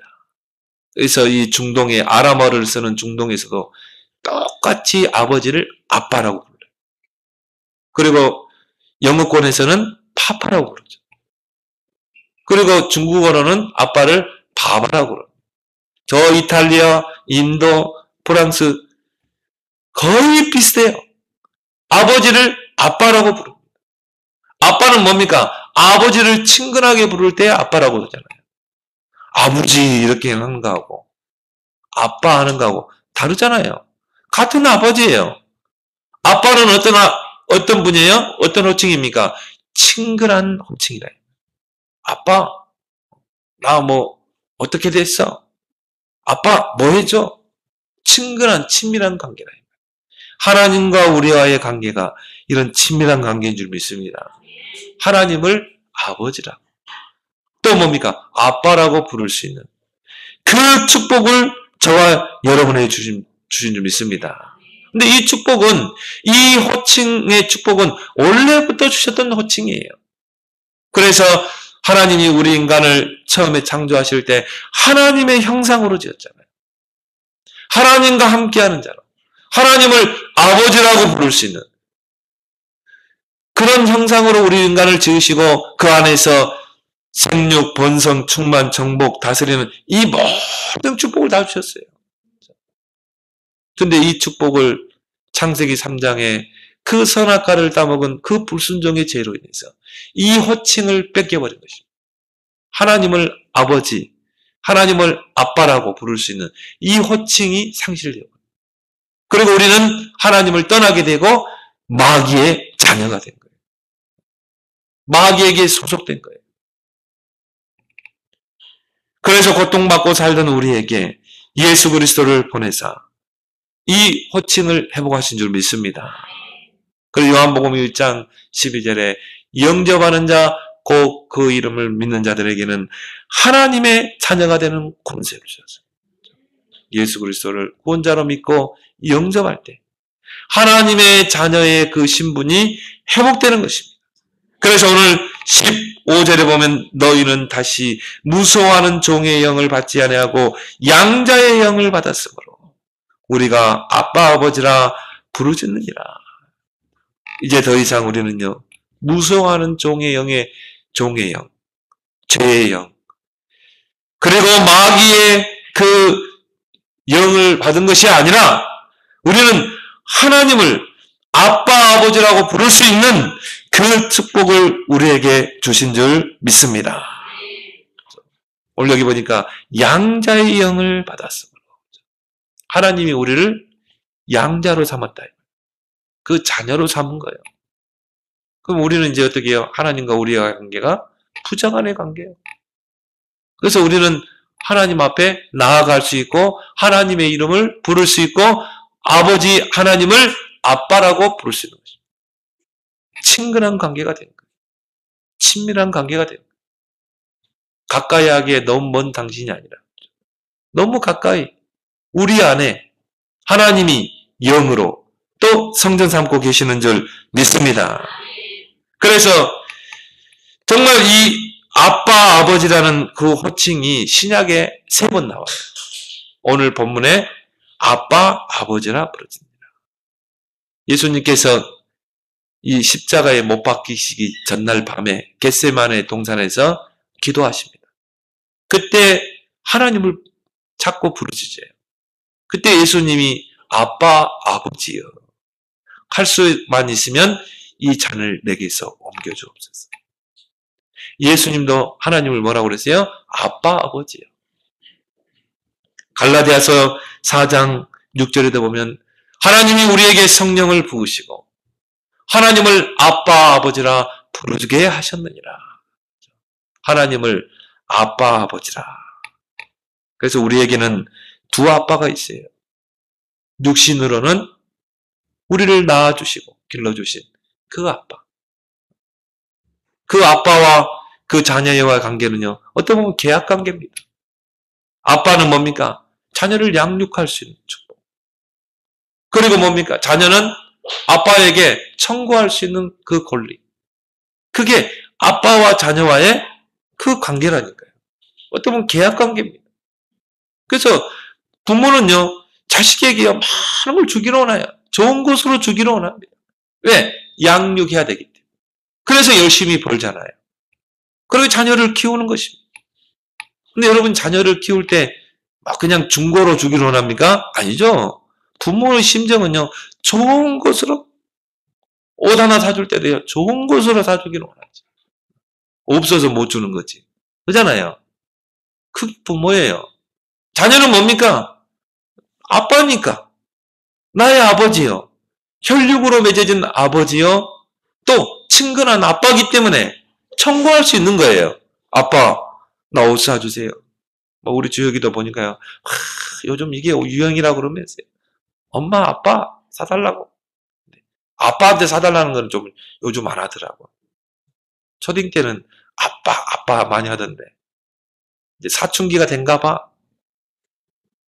그래서 이 중동의 아람어를 쓰는 중동에서도 똑같이 아버지를 아빠라고 불러요. 그리고 영어권에서는 파파라고 부르죠. 그리고 중국어로는 아빠를 바바라고 그래요. 저 이탈리아, 인도, 프랑스 거의 비슷해요. 아버지를 아빠라고 부릅니다. 아빠는 뭡니까? 아버지를 친근하게 부를 때 아빠라고 그러잖아요. 아버지 이렇게 하는 거하고 아빠 하는 거하고 다르잖아요. 같은 아버지예요. 아빠는 어떤 분이에요? 어떤 호칭입니까? 친근한 호칭이다. 아빠, 나 뭐 어떻게 됐어? 아빠 뭐 해줘? 친근한 친밀한 관계다. 하나님과 우리와의 관계가 이런 친밀한 관계인 줄 믿습니다. 하나님을 아버지라고 또 뭡니까? 아빠라고 부를 수 있는 그 축복을 저와 여러분에게 주신 줄 믿습니다. 근데 이 축복은, 이 호칭의 축복은 원래부터 주셨던 호칭이에요. 그래서 하나님이 우리 인간을 처음에 창조하실 때 하나님의 형상으로 지었잖아요. 하나님과 함께하는 자로, 하나님을 아버지라고 부를 수 있는 그런 형상으로 우리 인간을 지으시고 그 안에서 생육, 번성, 충만, 정복, 다스리는 이 모든 축복을 다 주셨어요. 근데 이 축복을 창세기 3장에 그 선악과를 따먹은 그 불순종의 죄로 인해서 이 호칭을 뺏겨버린 것입니다. 하나님을 아버지, 하나님을 아빠라고 부를 수 있는 이 호칭이 상실되어 그리고 우리는 하나님을 떠나게 되고 마귀의 자녀가 된 거예요. 마귀에게 소속된 거예요. 그래서 고통받고 살던 우리에게 예수 그리스도를 보내사 이 호칭을 회복하신 줄 믿습니다. 그리고 요한복음 1장 12절에 영접하는 자, 곧 그 이름을 믿는 자들에게는 하나님의 자녀가 되는 권세를 주셨어요. 예수 그리스도를 구원자로 믿고 영접할 때 하나님의 자녀의 그 신분이 회복되는 것입니다. 그래서 오늘 15절에 보면 너희는 다시 무서워하는 종의 영을 받지 아니하고 양자의 영을 받았으므로 우리가 아빠 아버지라 부르짖느니라. 이제 더 이상 우리는요 무서워하는 종의 영, 죄의 영, 그리고 마귀의 그 영을 받은 것이 아니라 우리는 하나님을 아빠 아버지라고 부를 수 있는 그 축복을 우리에게 주신 줄 믿습니다. 오늘 여기 보니까 양자의 영을 받았으므로 하나님이 우리를 양자로 삼았다. 그 자녀로 삼은 거예요. 그럼 우리는 이제 어떻게 해요? 하나님과 우리의 관계가 부자간의 관계예요. 그래서 우리는 하나님 앞에 나아갈 수 있고 하나님의 이름을 부를 수 있고 아버지 하나님을 아빠라고 부를 수 있는 것입니다. 친근한 관계가 되는 거예요. 친밀한 관계가 되는 거예요. 가까이 하기에 너무 먼 당신이 아니라 너무 가까이 우리 안에 하나님이 영으로 또 성전 삼고 계시는 줄 믿습니다. 그래서 정말 이 아빠 아버지라는 그 호칭이 신약에 3번 나와요. 오늘 본문에 아빠 아버지라 부르짖느니라. 예수님께서 이 십자가에 못 박히시기 전날 밤에 겟세마네 동산에서 기도하십니다. 그때 하나님을 찾고 부르짖어요. 그때 예수님이 아빠 아버지여 할 수만 있으면 이 잔을 내게서 옮겨주옵소서. 예수님도 하나님을 뭐라고 그랬어요? 아빠 아버지요. 갈라디아서 4장 6절에도 보면 하나님이 우리에게 성령을 부으시고 하나님을 아빠 아버지라 부르게 하셨느니라. 하나님을 아빠 아버지라. 그래서 우리에게는 두 아빠가 있어요. 육신으로는 우리를 낳아주시고 길러주신 그 아빠. 그 아빠와 그 자녀와의 관계는요, 어떻게 보면 계약 관계입니다. 아빠는 뭡니까? 자녀를 양육할 수 있는 축복. 그리고 뭡니까? 자녀는 아빠에게 청구할 수 있는 그 권리. 그게 아빠와 자녀와의 그 관계라니까요. 어떻게 보면 계약 관계입니다. 그래서 부모는요, 자식에게 많은 걸 주기로 원해요. 좋은 것으로 주기로 원합니다. 왜? 양육해야 되기 때문에. 그래서 열심히 벌잖아요. 그리고 자녀를 키우는 것입니다. 근데 여러분 자녀를 키울 때 막 그냥 중고로 주기로 원합니까? 아니죠. 부모의 심정은요, 좋은 것으로 옷 하나 사줄 때도요, 좋은 것으로 사주기로 원하죠. 없어서 못 주는 거지. 그잖아요. 그 부모예요. 자녀는 뭡니까? 아빠니까. 나의 아버지요. 혈육으로 맺어진 아버지요. 또 친근한 아빠기 때문에 청구할 수 있는 거예요. 아빠, 나 옷 사주세요. 우리 주혁이도 보니까요. 요즘 이게 유행이라고 그러면서요. 엄마, 아빠 사달라고. 아빠한테 사달라는 건 좀 요즘 안 하더라고. 초딩 때는 아빠 많이 하던데. 이제 사춘기가 된가 봐.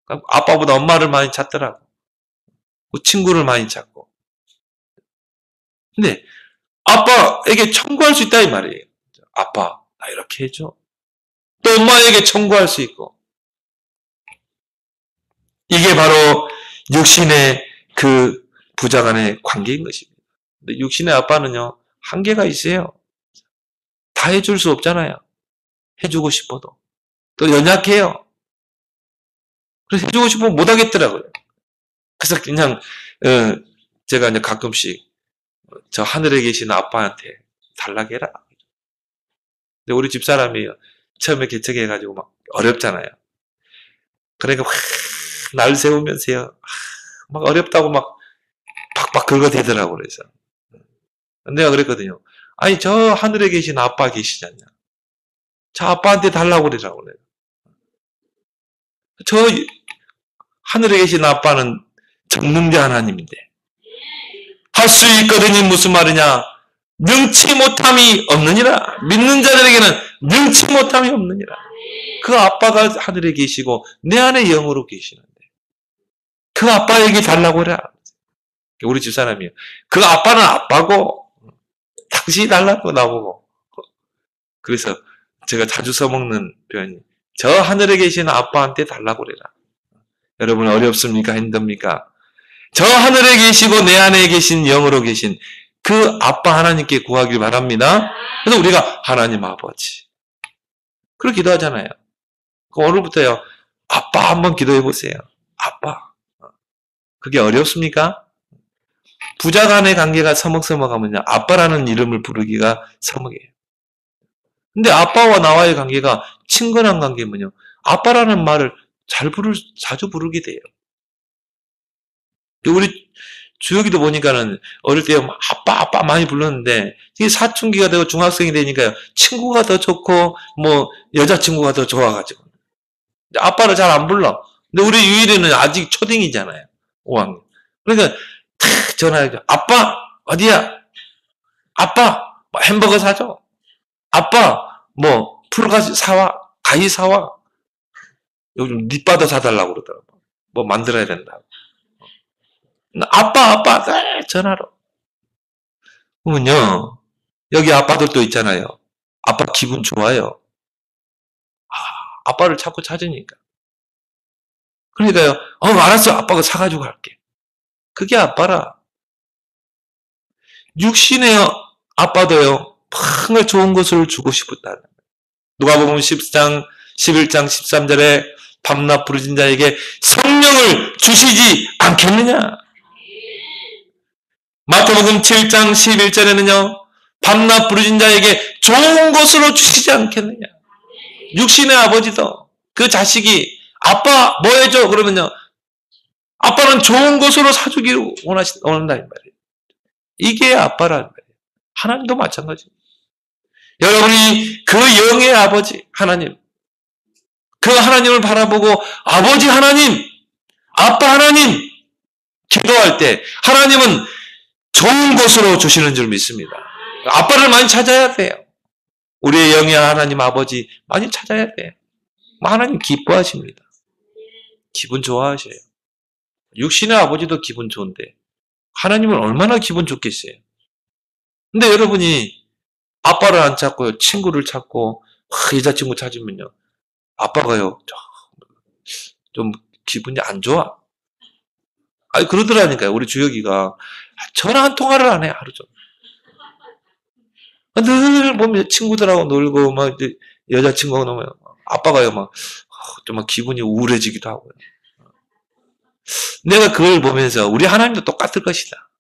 아빠보다 엄마를 많이 찾더라고. 친구를 많이 찾고. 근데 아빠에게 청구할 수 있다 이 말이에요. 아빠, 나 이렇게 해줘. 또 엄마에게 청구할 수 있고. 이게 바로 육신의 그 부자 간의 관계인 것입니다. 근데 육신의 아빠는요, 한계가 있어요. 다 해줄 수 없잖아요. 해주고 싶어도. 또 연약해요. 그래서 해주고 싶으면 못 하겠더라고요. 그래서 그냥, 제가 이제 가끔씩 저 하늘에 계신 아빠한테 달라고 해라. 근데 우리 집사람이 처음에 개척해가지고 막 어렵잖아요. 그러니까 날 세우면서요. 막 어렵다고 막 박박 긁어대더라고 그래서. 내가 그랬거든요. 아니 저 하늘에 계신 아빠 계시지 않냐. 저 아빠한테 달라고 그러라고 그래요. 저 하늘에 계신 아빠는 전능자 하나님인데 할 수 있거든요. 무슨 말이냐. 능치 못함이 없느니라. 믿는 자들에게는 능치 못함이 없느니라. 그 아빠가 하늘에 계시고 내 안에 영으로 계시는데 그 아빠에게 달라고 해라. 우리 집사람이요. 그 아빠는 아빠고 당신이 달라고 나보고. 그래서 제가 자주 써먹는 표현이 저 하늘에 계신 아빠한테 달라고 그래라. 여러분 어렵습니까? 힘듭니까? 저 하늘에 계시고 내 안에 계신 영으로 계신 그 아빠 하나님께 구하길 바랍니다. 그래서 우리가 하나님 아버지 그렇게 기도하잖아요. 오늘부터요. 아빠 한번 기도해 보세요. 아빠. 그게 어렵습니까? 부자 간의 관계가 서먹서먹하면요. 아빠라는 이름을 부르기가 서먹해요. 근데 아빠와 나와의 관계가 친근한 관계면요. 아빠라는 말을 자주 부르게 돼요. 우리 주혁이도 보니까는 어릴 때 아빠 많이 불렀는데 이게 사춘기가 되고 중학생이 되니까요. 친구가 더 좋고 뭐 여자친구가 더 좋아가지고 아빠를 잘 안 불러. 근데 우리 유일이는 아직 초딩이잖아요. 5학년. 그러니까 탁 전화해줘. 아빠 어디야? 아빠 뭐 햄버거 사줘. 아빠 뭐 풀가지 사와. 가위 사와. 요즘 밑바도 사달라고 그러더라고. 뭐 만들어야 된다고. 아빠 전화로. 그러면요. 여기 아빠들도 있잖아요. 아빠 기분 좋아요. 아빠를 자꾸 찾으니까. 그러니까요. 알았어. 아빠가 사가지고 갈게. 그게 아빠라. 육신의 아빠도요. 정말 좋은 것을 주고 싶었다. 누가복음 11장 13절에 밤낮 부르짖는 자에게 성령을 주시지 않겠느냐. 마태복음 7장 11절에는요. 밤낮 부르짖는 자에게 좋은 것으로 주시지 않겠느냐. 육신의 아버지도 그 자식이 아빠 뭐 해줘? 그러면요. 아빠는 좋은 것으로 사주기를 원한다 이 말이에요. 이게 아빠라는 말이에요. 하나님도 마찬가지입니다. 여러분이 그 영의 아버지 하나님 그 하나님을 바라보고 아버지 하나님 아빠 하나님 기도할 때 하나님은 좋은 것으로 주시는 줄 믿습니다. 아빠를 많이 찾아야 돼요. 우리의 영의 하나님 아버지 많이 찾아야 돼요. 하나님 기뻐하십니다. 기분 좋아하셔요. 육신의 아버지도 기분 좋은데 하나님은 얼마나 기분 좋겠어요. 근데 여러분이 아빠를 안 찾고 친구를 찾고 여자친구 찾으면요. 아빠가요. 좀 기분이 안 좋아. 아니 그러더라니까요. 우리 주혁이가 전화 한 통화를 안 해. 하루 종일. 늘 보면 친구들하고 놀고 막 여자친구하고 놀면 아빠가요 좀 기분이 우울해지기도 하고요. 내가 그걸 보면서 우리 하나님도 똑같을 것이다.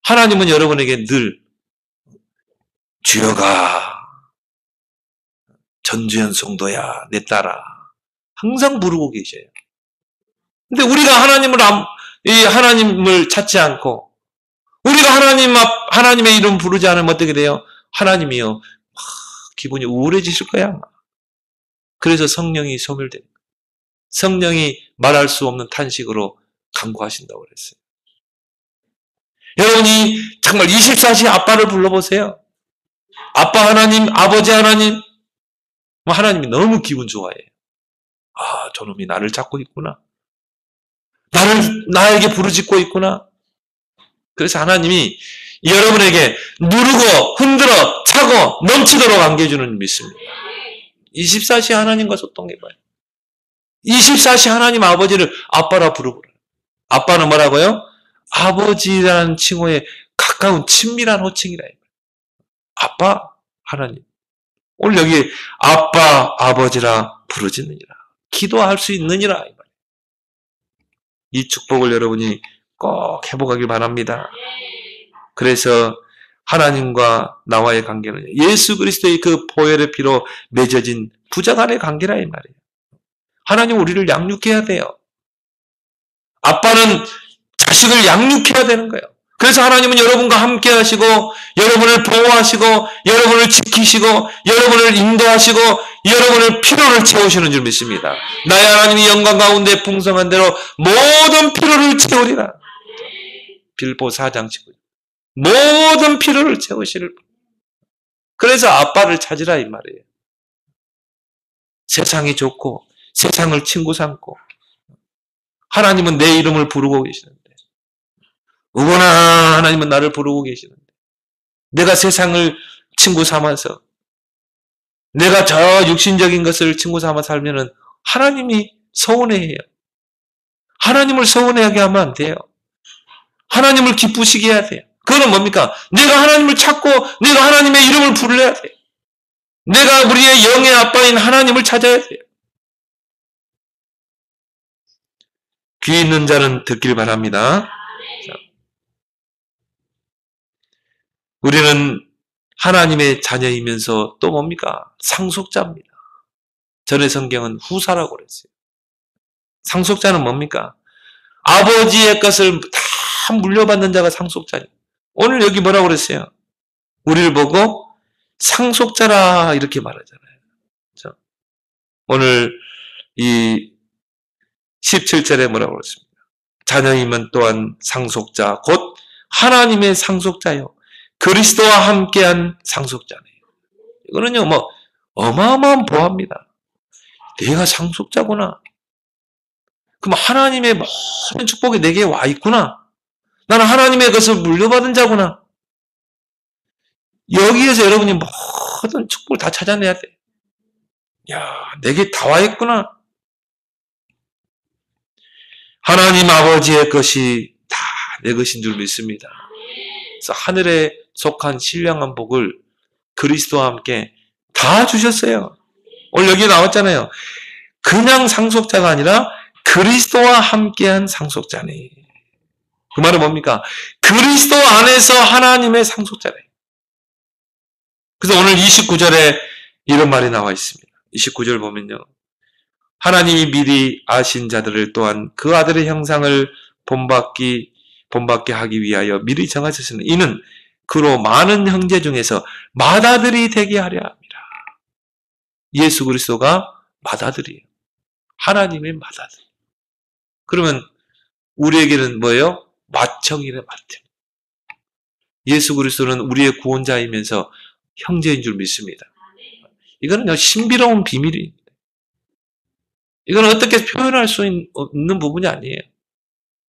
하나님은 여러분에게 늘 주여가 전주현 성도야, 내 딸아. 항상 부르고 계셔요. 근데 우리가 하나님을 찾지 않고, 우리가 하나님의 이름 부르지 않으면 어떻게 돼요? 하나님이요. 기분이 우울해지실 거야. 그래서 성령이 소멸된 거예요. 성령이 말할 수 없는 탄식으로 간구하신다고 그랬어요. 여러분이 정말 24시 아빠를 불러보세요. 아빠 하나님, 아버지 하나님. 하나님이 너무 기분 좋아해요. 아, 저놈이 나를 찾고 있구나. 나에게 부르짖고 있구나. 그래서 하나님이 여러분에게 누르고 흔들어 차고 넘치도록 안겨주는 믿습니다. 24시 하나님과 소통해봐요. 24시 하나님 아버지를 아빠라 부르고. 아빠는 뭐라고요? 아버지라는 칭호에 가까운 친밀한 호칭이라. 아빠 하나님. 오늘 여기 아빠 아버지라 부르짖느니라. 기도할 수 있느니라. 이 축복을 여러분이 꼭 회복하길 바랍니다. 그래서 하나님과 나와의 관계는 예수 그리스도의 그 보혈의 피로 맺어진 부자간의 관계라 이 말이에요. 하나님 우리를 양육해야 돼요. 아빠는 자식을 양육해야 되는 거예요. 그래서 하나님은 여러분과 함께 하시고 여러분을 보호하시고 여러분을 지키시고 여러분을 인도하시고 여러분의 필요를 채우시는 줄 믿습니다. 나의 하나님이 영광 가운데 풍성한 대로 모든 필요를 채우리라. 빌보 4장 19절. 모든 필요를 채우시를. 그래서 아빠를 찾으라 이 말이에요. 세상이 좋고 세상을 친구 삼고 하나님은 내 이름을 부르고 계시는데 어머나 하나님은 나를 부르고 계시는데 내가 세상을 친구 삼아서 내가 저 육신적인 것을 친구 삼아 살면은 하나님이 서운해해요. 하나님을 서운해하게 하면 안 돼요. 하나님을 기쁘시게 해야 돼요. 그거는 뭡니까? 내가 하나님을 찾고 내가 하나님의 이름을 부르려야 돼요. 내가 우리의 영의 아빠인 하나님을 찾아야 돼요. 귀 있는 자는 듣길 바랍니다. 자. 우리는 하나님의 자녀이면서 또 뭡니까? 상속자입니다. 전의 성경은 후사라고 그랬어요. 상속자는 뭡니까? 아버지의 것을 다 물려받는 자가 상속자예요. 오늘 여기 뭐라고 그랬어요? 우리를 보고 상속자라 이렇게 말하잖아요. 그렇죠? 오늘 이 17절에 뭐라고 그랬습니까? 자녀이면 또한 상속자 곧 하나님의 상속자요. 그리스도와 함께한 상속자네요. 이거는요, 어마어마한 보합니다. 내가 상속자구나. 그럼 하나님의 모든 축복이 내게 와 있구나. 나는 하나님의 것을 물려받은 자구나. 여기에서 여러분이 모든 축복을 다 찾아내야 돼. 야, 내게 다 와 있구나. 하나님 아버지의 것이 다 내 것인 줄 믿습니다. 그래서 하늘에 속한 신령한 복을 그리스도와 함께 다 주셨어요. 오늘 여기 나왔잖아요. 그냥 상속자가 아니라 그리스도와 함께한 상속자네. 그 말은 뭡니까? 그리스도 안에서 하나님의 상속자네. 그래서 오늘 29절에 이런 말이 나와 있습니다. 29절 보면요. 하나님이 미리 아신 자들을 또한 그 아들의 형상을 본받게 하기 위하여 미리 정하셨으니 이는 그로 많은 형제 중에서 맏아들이 되게 하려 합니다. 예수 그리스도가 맏아들이에요. 하나님의 맏아들. 그러면 우리에게는 뭐예요? 맏형이래, 맏형. 예수 그리스도는 우리의 구원자이면서 형제인 줄 믿습니다. 이거는 신비로운 비밀입니다. 이건 어떻게 표현할 수 있는 부분이 아니에요.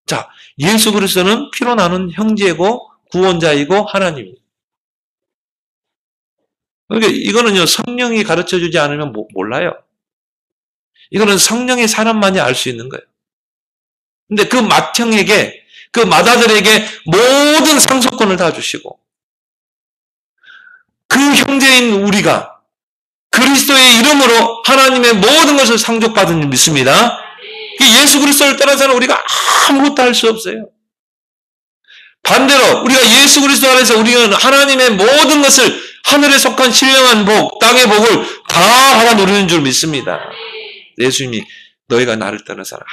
자, 예수 그리스도는 피로 나눈 형제고 구원자이고 하나님입니다. 그러니까 이거는요, 성령이 가르쳐주지 않으면 몰라요. 이거는 성령의 사람만이 알 수 있는 거예요. 근데 그 맏형에게, 그 맏아들에게 모든 상속권을 다 주시고, 그 형제인 우리가 그리스도의 이름으로 하나님의 모든 것을 상속받은 줄 믿습니다. 예수 그리스도를 떠나서는 우리가 아무것도 할 수 없어요. 반대로 우리가 예수 그리스도 안에서 우리는 하나님의 모든 것을 하늘에 속한 신령한 복, 땅의 복을 다 받아 누리는 줄 믿습니다. 예수님이 너희가 나를 떠나서는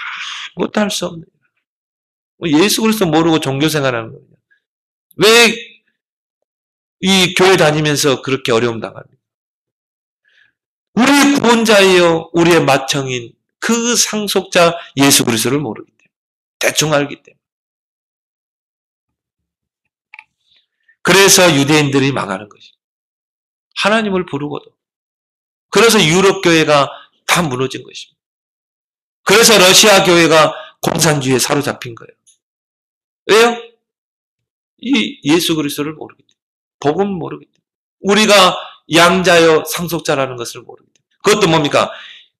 아무것도 할 수 없느냐. 예수 그리스도 모르고 종교 생활하는 거냐. 왜 이 교회 다니면서 그렇게 어려움 당합니까? 우리의 구원자이요 우리의 맏형인 그 상속자 예수 그리스도를 모르기 때문에, 대충 알기 때문에. 그래서 유대인들이 망하는 것입니다. 하나님을 부르고도. 그래서 유럽 교회가 다 무너진 것입니다. 그래서 러시아 교회가 공산주의에 사로잡힌 거예요. 왜요? 이 예수 그리스도를 모르기 때문에. 복음을 모르기 때문에. 우리가 양자요 상속자라는 것을 모르기 때문에. 그것도 뭡니까?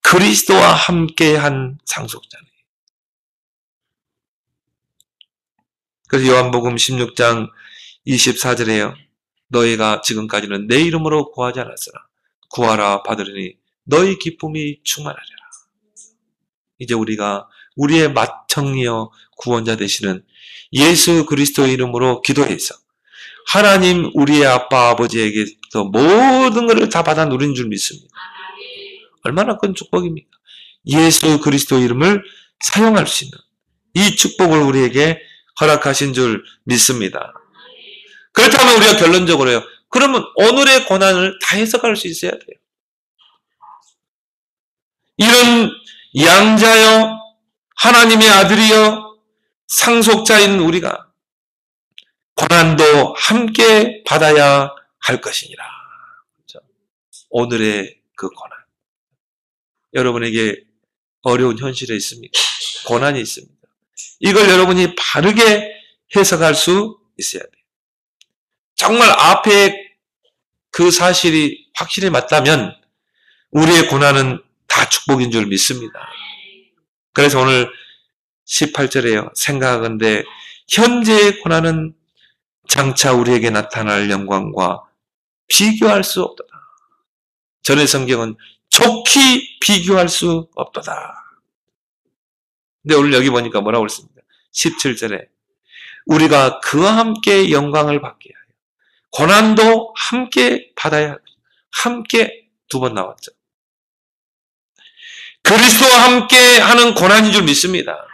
그리스도와 함께한 상속자네요. 그래서 요한복음 16장 24절에요. 너희가 지금까지는 내 이름으로 구하지 않았으나 구하라 받으리니 너희 기쁨이 충만하리라. 이제 우리가 우리의 맏형이여 구원자 되시는 예수 그리스도의 이름으로 기도해서 하나님 우리의 아빠 아버지에게서 모든 것을 다 받아 누린 줄 믿습니다. 얼마나 큰 축복입니까? 예수 그리스도의 이름을 사용할 수 있는 이 축복을 우리에게 허락하신 줄 믿습니다. 그렇다면 우리가 결론적으로요. 그러면 오늘의 고난을 다 해석할 수 있어야 돼요. 이런 양자여 하나님의 아들이여 상속자인 우리가 고난도 함께 받아야 할 것이니라. 그렇죠? 오늘의 그 고난. 여러분에게 어려운 현실에 있습니까? 고난이 있습니다. 이걸 여러분이 바르게 해석할 수 있어야 돼요. 정말 앞에 그 사실이 확실히 맞다면 우리의 고난은 다 축복인 줄 믿습니다. 그래서 오늘 18절에요. 생각하건대 현재의 고난은 장차 우리에게 나타날 영광과 비교할 수 없도다. 전의 성경은 좋게 비교할 수 없도다. 근데 오늘 여기 보니까 뭐라고 그랬습니까? 17절에 우리가 그와 함께 영광을 받게 하여 고난도 함께 받아야 하고 함께 두 번 나왔죠. 그리스도와 함께 하는 고난인 줄 믿습니다.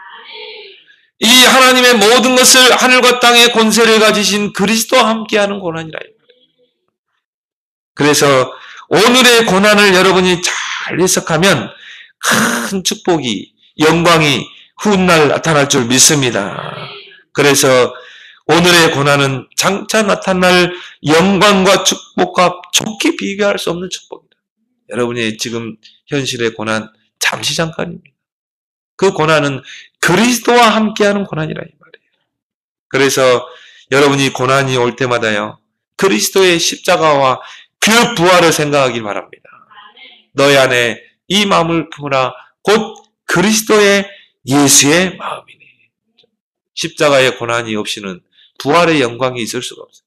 이 하나님의 모든 것을 하늘과 땅의 권세를 가지신 그리스도와 함께하는 고난이라. 그래서 오늘의 고난을 여러분이 잘 해석하면 큰 축복이, 영광이 훗날 나타날 줄 믿습니다. 그래서 오늘의 고난은 장차 나타날 영광과 축복과 좋게 비교할 수 없는 축복이다. 여러분의 지금 현실의 고난 잠시 잠깐입니다. 그 고난은 그리스도와 함께하는 고난이라 이 말이에요. 그래서 여러분이 고난이 올 때마다요. 그리스도의 십자가와 그 부활을 생각하길 바랍니다. 너희 안에 이 마음을 품으라. 곧 그리스도의 예수의 마음이니. 십자가의 고난이 없이는 부활의 영광이 있을 수가 없어요.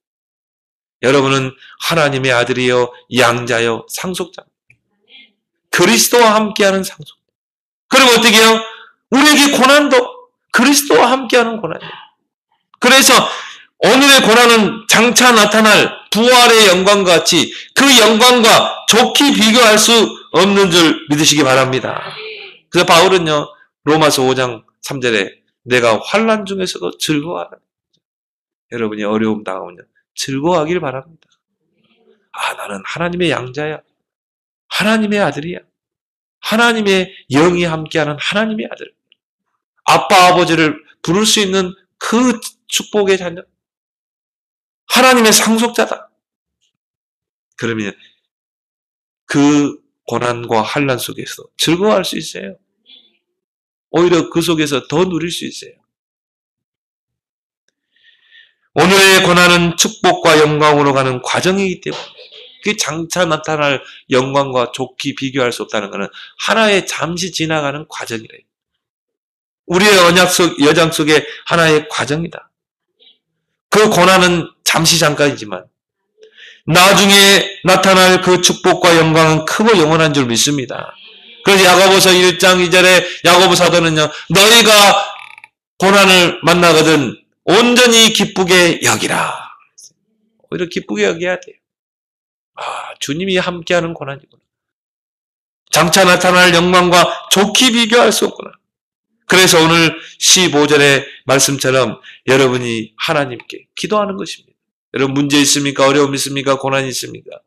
여러분은 하나님의 아들이요 양자요 상속자입니다. 그리스도와 함께하는 상속자. 그럼 어떻게 해요? 우리에게 고난도 그리스도와 함께하는 고난이에요. 그래서 오늘의 고난은 장차 나타날 부활의 영광과 같이 그 영광과 좋게 비교할 수 없는 줄 믿으시기 바랍니다. 그래서 바울은요 로마서 5장 3절에 내가 환난 중에서도 즐거워하라. 여러분이 어려움 당하면요 즐거워하길 바랍니다. 아 나는 하나님의 양자야. 하나님의 아들이야. 하나님의 영이 함께하는 하나님의 아들. 아빠 아버지를 부를 수 있는 그 축복의 자녀. 하나님의 상속자다. 그러면 그 고난과 환난 속에서 즐거워할 수 있어요. 오히려 그 속에서 더 누릴 수 있어요. 오늘의 고난은 축복과 영광으로 가는 과정이기 때문에 그 장차 나타날 영광과 좋게 비교할 수 없다는 것은 하나의 잠시 지나가는 과정이래요. 우리의 언약 속, 여정 속에 하나의 과정이다. 그 고난은 잠시 잠깐이지만 나중에 나타날 그 축복과 영광은 크고 영원한 줄 믿습니다. 그래서 야고보서 1장 2절에 야고보 사도는요. 너희가 고난을 만나거든 온전히 기쁘게 여기라. 오히려 기쁘게 여겨야 돼요. 아, 주님이 함께하는 고난이구나. 장차 나타날 영광과 좋게 비교할 수 없구나. 그래서 오늘 15절의 말씀처럼 여러분이 하나님께 기도하는 것입니다. 여러분 문제 있습니까? 어려움 있습니까? 고난이 있습니까?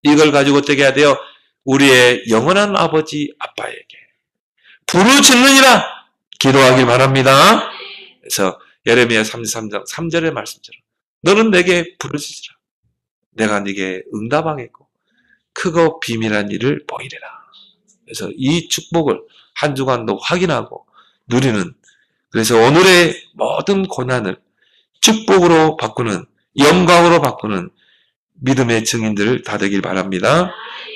이걸 가지고 어떻게 해야 돼요? 우리의 영원한 아버지 아빠에게 부르짖느니라 기도하길 바랍니다. 그래서 예레미야 33장 3절의 말씀처럼 너는 내게 부르짖으라. 내가 네게 응답하겠고 크고 비밀한 일을 보이리라. 그래서 이 축복을 한 주간도 확인하고 누리는, 그래서 오늘의 모든 고난을 축복으로 바꾸는, 영광으로 바꾸는 믿음의 증인들 다 되길 바랍니다.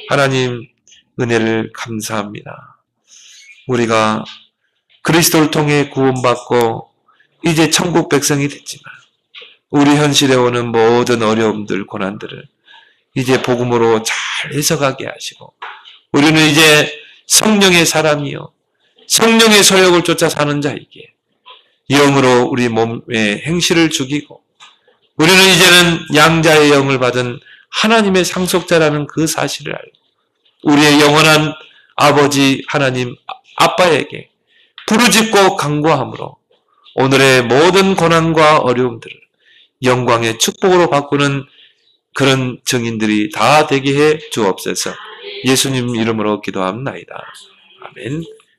하나님 은혜를 감사합니다. 우리가 그리스도를 통해 구원받고 이제 천국 백성이 됐지만 우리 현실에 오는 모든 어려움들, 고난들을 이제 복음으로 잘 해석하게 하시고 우리는 이제 성령의 사람이요 성령의 소욕을 쫓아 사는 자이기에 영으로 우리 몸의 행실을 죽이고 우리는 이제는 양자의 영을 받은 하나님의 상속자라는 그 사실을 알고 우리의 영원한 아버지 하나님 아빠에게 부르짖고 간구함으로 오늘의 모든 고난과 어려움들을 영광의 축복으로 바꾸는 그런 증인들이 다 되게 해 주옵소서. 예수님 이름으로 기도합니다. 아멘.